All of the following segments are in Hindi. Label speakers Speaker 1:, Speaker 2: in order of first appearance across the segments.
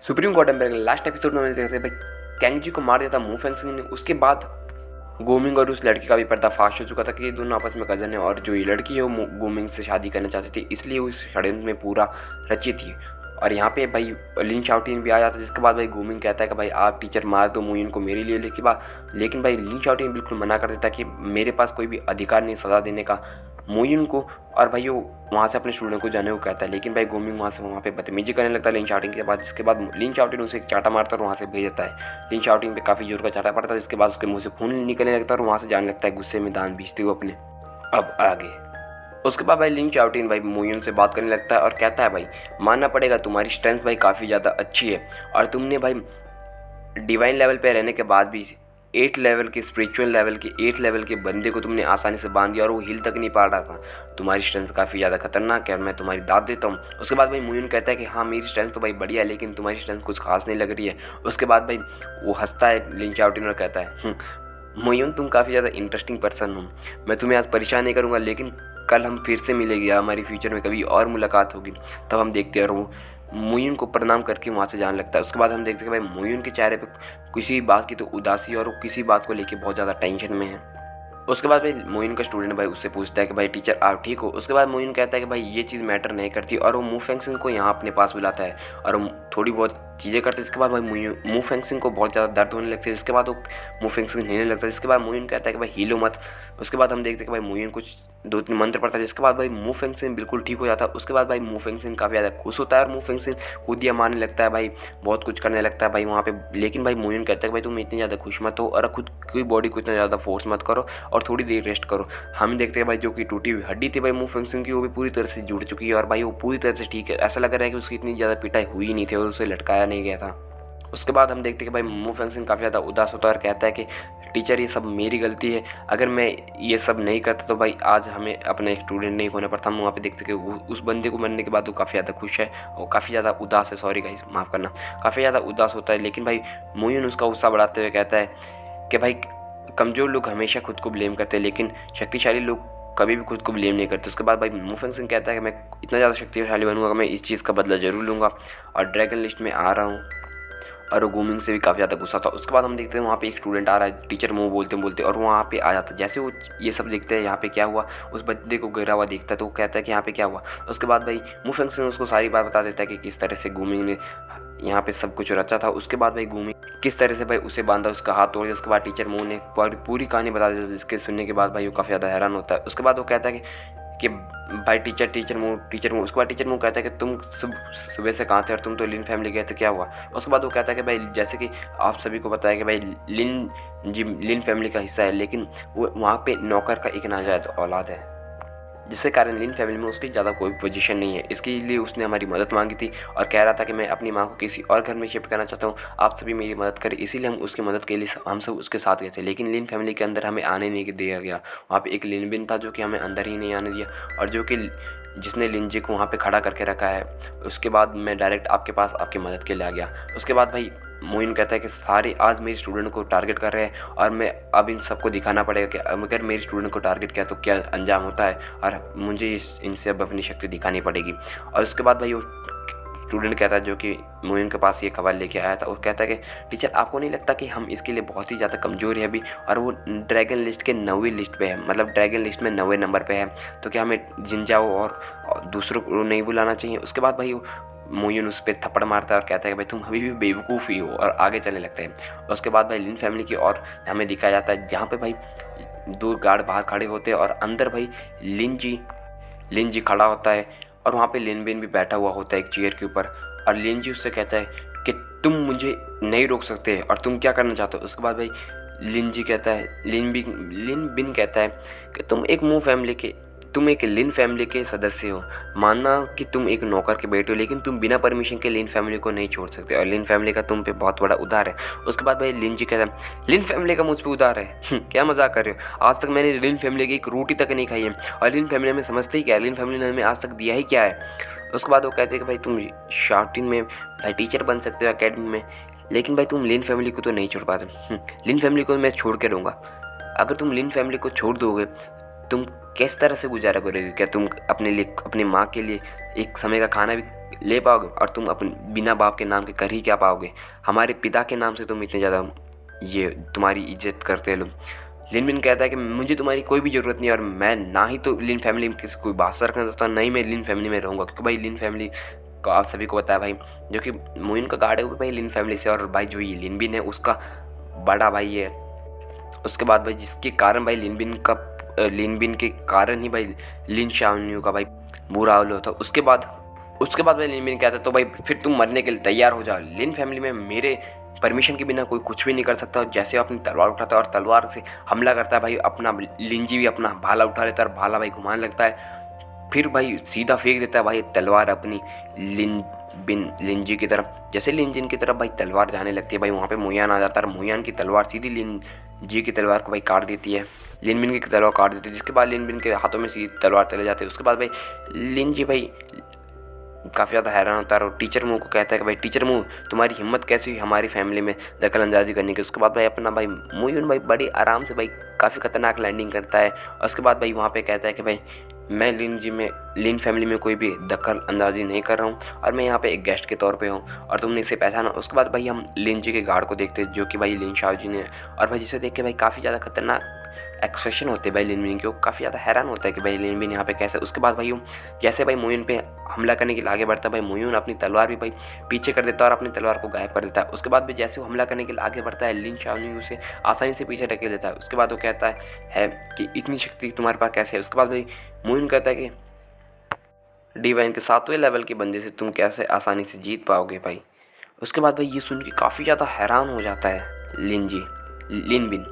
Speaker 1: सुप्रीम कोर्ट में लास्ट एपिसोड में देखते थे भाई कैंगजी को मार दिया था मू फेंगसिंग ने। उसके बाद गोमिंग और उस लड़की का भी पर्दाफाश हो चुका था कि ये दोनों आपस में कज़न है और जो ये लड़की है वो गोमिंग से शादी करना चाहती थी, इसलिए वो इस षड्यंत्र में पूरा रची थी। और यहाँ पे भाई लिन शाओटिन भी आ जाता है, जिसके बाद भाई गोमिंग कहता है कि भाई आप टीचर मार दो मुइन को मेरे लिए, लेकिन भाई लिन शाओटिन बिल्कुल मना कर देता कि मेरे पास कोई भी अधिकार नहीं सज़ा देने का मुइन को। और भाई वो वहाँ से अपने स्टूडेंट को जाने को कहता है, लेकिन भाई गोमिंग वहाँ पे बदतमीजी करने लगता है लिन शाओटिन के बाद। जिसके बाद लिन शाओटिन उसे एक चाटा मारता है और वहाँ से भेज देता है। लिन शाओटिन पे काफ़ी जोर का चाटा पड़ता है, जिसके बाद उसके मुँह से खून निकलने लगता है और वहाँ से जाने लगता है गुस्से में दान भेजते हुए अपने। अब आगे उसके बाद भाई लिन शाओटिन भाई मुइन से बात करने लगता है और कहता है भाई मानना पड़ेगा तुम्हारी स्ट्रेंथ भाई काफ़ी ज़्यादा अच्छी है और तुमने भाई डिवाइन लेवल पे रहने के बाद भी 8 लेवल के स्पिरिचुअल लेवल के 8 लेवल के बंदे को तुमने आसानी से बांध दिया और वो हिल तक नहीं पा रहा था। तुम्हारी स्ट्रेंथ काफ़ी ज़्यादा खतरनाक है और मैं तुम्हारी दाद देता हूँ। उसके बाद भाई मुइन कहता है कि हाँ मेरी स्ट्रेंथ तो भाई बढ़िया है, लेकिन तुम्हारी स्ट्रेंथ कुछ खास नहीं लग रही है। उसके बाद भाई वो हंसता है लिन शाओटिन और कहता है मुइन तुम काफ़ी ज़्यादा इंटरेस्टिंग पर्सन हो, मैं तुम्हें आज परेशान नहीं करूँगा, लेकिन कल हम फिर से मिलेंगे, हमारी फ्यूचर में कभी और मुलाकात होगी, तब हम देखते हैं। और वो मुइन को प्रणाम करके वहाँ से जाने लगता है। उसके बाद हम देखते हैं कि भाई मुइन के चेहरे पे किसी बात की तो उदासी और वो किसी बात को लेके बहुत ज़्यादा टेंशन में है। उसके बाद भाई मोइन का स्टूडेंट भाई उससे पूछता है कि भाई टीचर आप ठीक हो। उसके बाद मोइन कहता है कि भाई ये चीज़ मैटर नहीं करती और वो मू फेंगसिंग को यहाँ अपने पास बुलाता है और वो थोड़ी बहुत चीज़ें करते हैं। इसके बाद भाई मू फेंगसिंग को बहुत ज़्यादा दर्द होने लगती है, जिसके बाद वो मू फेंगसिंग हिलने लगता है। जिसके बाद मोइन कहता है कि भाई हीलो मत। उसके बाद हम देखते हैं कि भाई मोइन कुछ 2-3 मंत्र पढ़ता है, जिसके बाद भाई मू फेंगसिंग बिल्कुल ठीक हो जाता है। उसके बाद भाई मू फेंगसिंग काफ़ी ज़्यादा खुश होता है और मू फेंगसिंग कूदिया मारने लगता है, भाई बहुत कुछ करने लगता है भाई वहाँ पे। लेकिन भाई मोइन कहता है कि भाई तुम इतनी ज़्यादा खुश मत हो और खुद की बॉडी को इतना ज़्यादा फोर्स मत करो और थोड़ी देर रेस्ट करो। हम देखते हैं भाई जो कि टूटी हुई हड्डी थी भाई मू फेंगसिंग की, वो भी पूरी तरह से जुड़ चुकी है और भाई वो पूरी तरह से ठीक है। ऐसा लग रहा है कि उसकी इतनी ज़्यादा पिटाई हुई नहीं थी और उसे लटकाया नहीं गया था। उसके बाद हम देखते हैं कि भाई मू फेंगसिंग काफ़ी ज़्यादा उदास होता है और कहता है कि टीचर ये सब मेरी गलती है, अगर मैं ये सब नहीं करता तो भाई आज हमें अपना एक स्टूडेंट नहीं होना पड़ता। हम वहाँ पे देखते हैं कि उस बंदे को मरने के बाद वो काफ़ी ज़्यादा खुश है और काफ़ी ज़्यादा उदास है, सॉरी गाइस माफ़ करना, काफ़ी ज़्यादा उदास होता है। लेकिन भाई मुइन उसका गुस्सा बढ़ाते हुए कहता है कि भाई कमज़ोर लोग हमेशा खुद को ब्लेम करते हैं, लेकिन शक्तिशाली लोग कभी भी खुद को ब्लेम नहीं करते। उसके बाद भाई मू फेंगसिंग कहता है कि मैं इतना ज़्यादा शक्तिशाली बनूंगा, मैं इस चीज़ का बदला ज़रूर लूँगा और ड्रैगन लिस्ट में आ रहा हूँ। और वो गोमिंग से भी काफ़ी ज़्यादा गुस्सा था। उसके बाद हम देखते हैं वहाँ पे एक स्टूडेंट आ रहा है, टीचर मुँह बोलते बोलते, और वहाँ पे आ जाता है। जैसे वो ये सब देखते हैं यहाँ पे क्या हुआ, उस बंदे को गिरा हुआ देखता है तो वो कहता है कि यहाँ पे क्या हुआ। उसके बाद भाई मू फेंगसिंग उसको सारी बात बता देता है कि किस तरह से गोमिंग ने यहाँ पे सब कुछ रचा था। उसके बाद भाई गोमिंग किस तरह से भाई उसे बांधा, उसका हाथ तोड़ दिया। उसके बाद टीचर मुँह ने पूरी कहानी बता दी, जिसके सुनने के बाद भाई वो काफ़ी ज़्यादा हैरान होता है। उसके बाद वो कहता है कि भाई टीचर मुँह। उसके बाद टीचर मुँह कहता है कि तुम सुबह से कहाँ थे और तुम तो लिन फैमिली गए थे, क्या हुआ। उसके बाद वो कहता है कि भाई जैसे कि आप सभी को पता है कि भाई लिन फैमिली का हिस्सा है, लेकिन वो वहाँ पे नौकर का एक नाजायज औलाद है, जिसके कारण लिन फैमिली में उसकी ज़्यादा कोई पोजीशन नहीं है। इसके लिए उसने हमारी मदद मांगी थी और कह रहा था कि मैं अपनी माँ को किसी और घर में शिफ्ट करना चाहता हूँ, आप सभी मेरी मदद करें। इसीलिए हम उसकी मदद के लिए हम सब उसके साथ गए थे, लेकिन लिन फैमिली के अंदर हमें आने नहीं दिया गया। वहाँ पे एक लिन बिन था जो कि हमें अंदर ही नहीं आने दिया और जो कि जिसने लिनजी को वहाँ पे खड़ा करके रखा है। उसके बाद मैं डायरेक्ट आपके पास आपकी मदद के लिए आ गया। उसके बाद भाई मोइन कहता है कि सारे आज मेरे स्टूडेंट को टारगेट कर रहे हैं और मैं अब इन सबको दिखाना पड़ेगा कि अगर मेरे स्टूडेंट को टारगेट किया तो क्या अंजाम होता है और मुझे इनसे अब अपनी शक्ति दिखानी पड़ेगी। और उसके बाद भाई वो स्टूडेंट कहता है जो कि मोइन के पास ये खबर लेके आया था, वो कहता है कि टीचर आपको नहीं लगता कि हम इसके लिए बहुत ही ज़्यादा कमज़ोर है अभी, और वो ड्रैगन लिस्ट के 9वीं लिस्ट पे है, मतलब ड्रैगन लिस्ट में 9वें नंबर पे है, तो क्या हमें जिनजाओ और दूसरों को नहीं बुलाना चाहिए। उसके बाद भाई मोइन उस पर थप्पड़ मारता है और कहता है कि भाई तुम अभी भी बेवकूफ़ ही हो, और आगे चलने लगते हैं। उसके बाद भाई लिन फैमिली की और हमें दिखाया जाता है जहाँ पे भाई 2 गार्ड बाहर खड़े होते हैं और अंदर भाई लिन जी खड़ा होता है और वहाँ पे लिन बिन भी बैठा हुआ होता है एक चेयर के ऊपर, और लिन जी उससे कहता है कि तुम मुझे नहीं रोक सकते और तुम क्या करना चाहते हो। उसके बाद भाई लिन बिन कहता है कि तुम एक लिन फैमिली के सदस्य हो, मानना कि तुम एक नौकर के बेटे हो, लेकिन तुम बिना परमिशन के लिन फैमिली को नहीं छोड़ सकते और लिन फैमिली का तुम पे बहुत बड़ा उधार है। उसके बाद भाई लिन जी कहता है लिन फैमिली का मुझ पे उधार है क्या मजाक कर रहे हो, आज तक मैंने लिन फैमिली की एक रोटी तक नहीं खाई है और लिन फैमिली में समझते ही क्या है, लिन फैमिली ने हमें आज तक दिया ही क्या है। उसके बाद वो कहते हैं कि भाई तुम शार्टिन में भाई टीचर बन सकते हो अकेडमी में, लेकिन भाई तुम लिन फैमिली को तो नहीं छोड़ पाते। लिन फैमिली को मैं छोड़ के रहूँगा, अगर तुम लिन फैमिली को छोड़ दोगे तुम किस तरह से गुजारा करोगे? क्या तुम अपने लिए, अपनी माँ के लिए एक समय का खाना भी ले पाओगे? और तुम अपने बिना बाप के नाम के कर ही क्या पाओगे? हमारे पिता के नाम से तुम इतने ज़्यादा ये तुम्हारी इज्जत करते हैं लोग। लिन बिन कहता है कि मुझे तुम्हारी कोई भी ज़रूरत नहीं है, और मैं ना ही तो लिन फैमिली में किसी कोई वास्ता रखना चाहता हूँ, ना ही मैं लिन फैमिली में रहूँगा, क्योंकि भाई लिन फैमिली को आप सभी को पता है भाई, जो कि मोइन का गार्ड है वो भाई लिन फैमिली से, और भाई जो ये लिन बिन है उसका बड़ा भाई है। उसके बाद भाई जिसके कारण भाई लिन बिन के कारण ही भाई लिन शाओनियो का भाई बुरा हाल होता। उसके बाद भाई लिन बिन कहता है तो भाई फिर तुम मरने के लिए तैयार हो जाओ। लिन फैमिली में मेरे परमिशन के बिना कोई कुछ भी नहीं कर सकता। जैसे अपनी तलवार उठाता है और तलवार से हमला करता है भाई, अपना लिंजी भी अपना भाला उठा लेता है और भाला भाई घुमाने लगता है। फिर भाई सीधा फेंक देता है भाई तलवार अपनी लिंजी की तरफ। जैसे लिंजिन की तरफ भाई तलवार जाने लगती है भाई, वहाँ पे मुयान आ जाता है, और मुयान की तलवार सीधी लिंजी की तलवार को भाई काट देती है, लिनबिन की तलवार काट देती है, जिसके बाद लिनबिन के हाथों में सीधी तलवार चले जाती है। उसके बाद भाई लिंजी भाई काफ़ी ज़्यादा हैरान होता है और टीचर मुँह को कहता है कि भाई टीचर मुँह, तुम्हारी हिम्मत कैसी हुई हमारी फैमिली में दखल अंदाजी करने की। उसके बाद भाई अपना भाई मुयून भाई बड़ी आराम से भाई काफ़ी खतरनाक लैंडिंग करता है। और उसके बाद भाई वहाँ पे कहता है कि भाई मैं लिन फैमिली में कोई भी दखल अंदाजी नहीं कर रहा हूँ, और मैं यहाँ पे एक गेस्ट के तौर पे हूँ, और तुमने इसे पहचाना। उसके बाद भाई हम लिन जी के गार्ड को देखते हैं, जो कि भाई लिन शाओ जी ने, और भाई जिसे देख के भाई काफ़ी ज़्यादा खतरनाक एक्सप्रेशन होते हैं भाई लिन बिन के, वो काफ़ी ज़्यादा हैरान होता है कि भाई लिन बिन यहाँ पे कैसे। उसके बाद भाई जैसे भाई मोयून पे हमला करने के लिए आगे बढ़ता है, भाई मोयून अपनी तलवार भी भाई पीछे कर देता है और अपनी तलवार को गायब कर देता है। उसके बाद भी जैसे वो हमला करने के लिए आगे बढ़ता है, लिन शाओनिंग उसे आसानी से पीछे ढकेल देता है। उसके बाद वो कहता है कि इतनी शक्ति तुम्हारे पास कैसे है? उसके बाद भाई मोयून कहता है कि डिवाइन के 7वें लेवल के बंदे से तुम कैसे आसानी से जीत पाओगे भाई। उसके बाद भाई ये सुन के काफ़ी ज़्यादा हैरान हो जाता है लिन बिन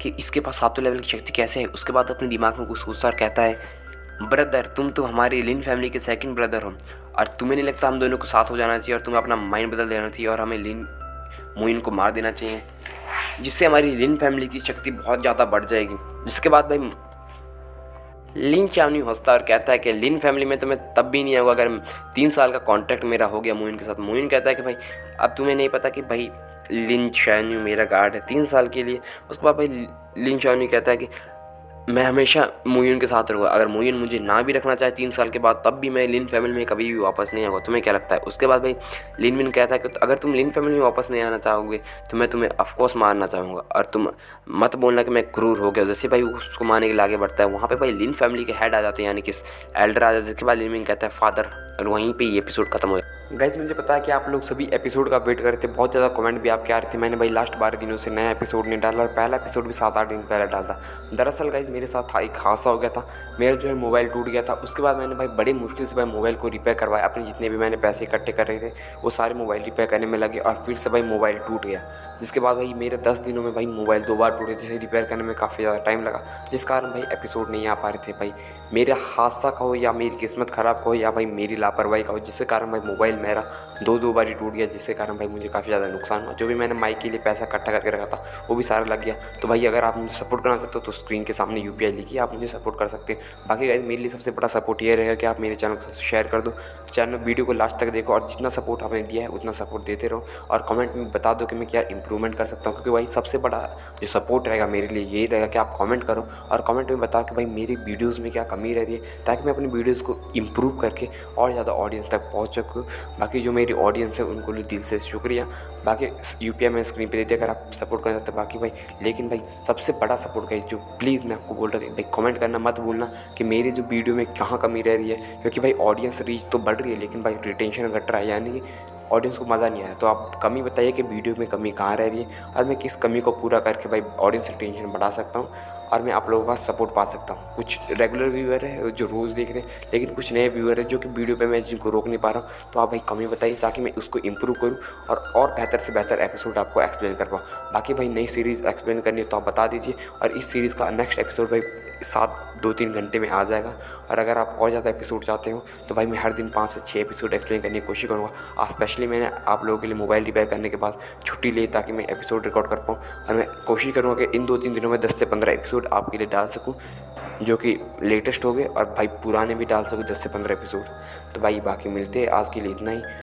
Speaker 1: कि इसके पास 7वें लेवल की शक्ति कैसे है। उसके बाद अपने दिमाग में कुछ सोचता और कहता है ब्रदर, तुम तो हमारी लिन फैमिली के सेकंड ब्रदर हो, और तुम्हें नहीं लगता हम दोनों को साथ हो जाना चाहिए और तुम्हें अपना माइंड बदल देना चाहिए और हमें लिन मोइन को मार देना चाहिए, जिससे हमारी लिन फैमिली की शक्ति बहुत ज़्यादा बढ़ जाएगी। जिसके बाद भाई लिन चावनी हंसता और कहता है कि लिन फैमिली में तुम्हें तब भी नहीं होगा अगर 3 साल का कॉन्ट्रैक्ट मेरा हो गया मोइन के साथ। मोइन कहता है कि भाई अब तुम्हें नहीं पता कि भाई लिन शाओनी मेरा गार्ड है 3 साल के लिए। उसके बाद भाई लिन शाओनी कहता है कि मैं हमेशा मोयून के साथ रहूँगा, अगर मोयून मुझे ना भी रखना चाहे 3 साल के बाद तब भी मैं लिन फैमिली में कभी भी वापस नहीं आऊँगा। तुम्हें क्या लगता है? उसके बाद भाई लिन बिन कहता है कि अगर तुम लिन फैमिली में वापस नहीं आना चाहोगे तो मैं तुम्हें ऑफकोर्स मारना चाहूँगा, और तुम मत बोलना कि मैं क्रूर हो गया। जैसे भाई उसको मारने के लिए आगे बढ़ता है, वहाँ पर भाई लिन फैमिली के हेड आ जाते हैं, यानी कि एल्डर आ जाते हैं। जिसके बाद लिन बिन कहता है फादर, और वहीं पर ये एपिसोड खत्म हो जाता है। गाइस मुझे पता है कि आप लोग सभी एपिसोड का वेट कर रहे थे, बहुत ज़्यादा कमेंट भी आपके आ रहे थे। मैंने भाई लास्ट 12 दिनों से नया एपिसोड नहीं डाला, और पहला एपिसोड भी 7-8 दिन पहले डाला। दरअसल गाइस मेरे साथ एक हादसा हो गया था, मेरा जो है मोबाइल टूट गया था। उसके बाद मैंने भाई बड़ी मुश्किल से भाई मोबाइल को रिपेयर करवाया, अपने जितने भी मैंने पैसे इकट्ठे कर रहे थे वो सारे मोबाइल रिपेयर करने में लगे, और फिर से भाई मोबाइल टूट गया। जिसके बाद भाई मेरे 10 दिनों में भाई मोबाइल 2 बार टूटे, जिसे रिपेयर करने में काफ़ी ज़्यादा टाइम लगा, जिस कारण भाई एपिसोड नहीं आ पा रहे थे। भाई मेरे हादसा का हो या मेरी किस्मत ख़राब का हो या भाई मेरी लापरवाही का हो, जिसके कारण भाई मोबाइल मेरा दो बार ही टूट गया, जिसके कारण भाई मुझे काफ़ी ज़्यादा नुकसान हुआ। जो भी मैंने माइक के लिए पैसा इकट्ठा करके रखा था वो भी सारा लग गया। तो भाई अगर आप मुझे सपोर्ट करना चाहते हो तो स्क्रीन के सामने UPI लिखिए, आप मुझे सपोर्ट कर सकते हैं। बाकी गाइस मेरे लिए सबसे बड़ा सपोर्ट ये रहेगा कि आप मेरे चैनल को शेयर कर दो, चैनल वीडियो को लास्ट तक देखो, और जितना सपोर्ट आपने दिया है उतना सपोर्ट देते रहो, और कमेंट में बता दो कि मैं क्या इंप्रूवमेंट कर सकता हूँ। क्योंकि भाई सबसे बड़ा जो सपोर्ट रहेगा मेरे लिए यही रहेगा कि आप कमेंट करो और कमेंट में बताओ कि भाई मेरी वीडियोज़ में क्या कमी रह रही है, ताकि मैं अपनी वीडियोज़ को इम्प्रूव करके और ज़्यादा ऑडियंस तक पहुँच सकूँ। बाकी जो मेरी ऑडियंस है उनको दिल से शुक्रिया। बाकी UPI मैं स्क्रीन पे देते अगर आप सपोर्ट करना चाहते हैं। बाकी भाई लेकिन भाई सबसे बड़ा सपोर्ट है जो प्लीज़ मैं आपको बोल रहा हूँ भाई कमेंट करना मत भूलना कि मेरी जो वीडियो में कहाँ कमी रह रही है, क्योंकि भाई ऑडियंस रीच तो बढ़ रही है लेकिन भाई रिटेंशन घट रहा है, यानी कि ऑडियंस को मज़ा नहीं आया। तो आप कमी बताइए कि वीडियो में कमी कहाँ रह रही है और मैं किस कमी को पूरा करके भाई ऑडियंस रिटेंशन बढ़ा सकता हूँ और मैं आप लोगों का सपोर्ट पा सकता हूँ। कुछ रेगुलर व्यूअर है जो रोज़ देख रहे हैं, लेकिन कुछ नए व्यूअर है जो कि वीडियो पे मैं जिनको रोक नहीं पा रहा हूँ। तो आप भाई कमी बताइए ताकि मैं उसको इम्प्रूव करूँ और बेहतर से बेहतर एपिसोड आपको एक्सप्लेन कर पाऊँ। बाकी भाई नई सीरीज़ एक्सप्लेन करनी है तो आप बता दीजिए, और इस सीरीज़ का नेक्स्ट एपिसोड भाई 2-3 घंटे में आ जाएगा। और अगर आप और ज़्यादा एपिसोड चाहते हो तो भाई मैं हर दिन 5 से 6 एपिसोड एक्सप्लेन करने की कोशिश करूँगा। स्पेशली मैंने आप लोगों के लिए मोबाइल रिपेयर करने के बाद छुट्टी ली ताकि मैं एपिसोड रिकॉर्ड कर पाऊँ, और मैं कोशिश करूँगा कि इन 2-3 दिनों में 10 से 15 एपिसोड आपके लिए डाल सकूँ जो कि लेटेस्ट हो गए, और भाई पुराने भी डाल सकूँ 10 से 15 एपिसोड। तो भाई बाकी मिलते हैं, आज के लिए इतना ही।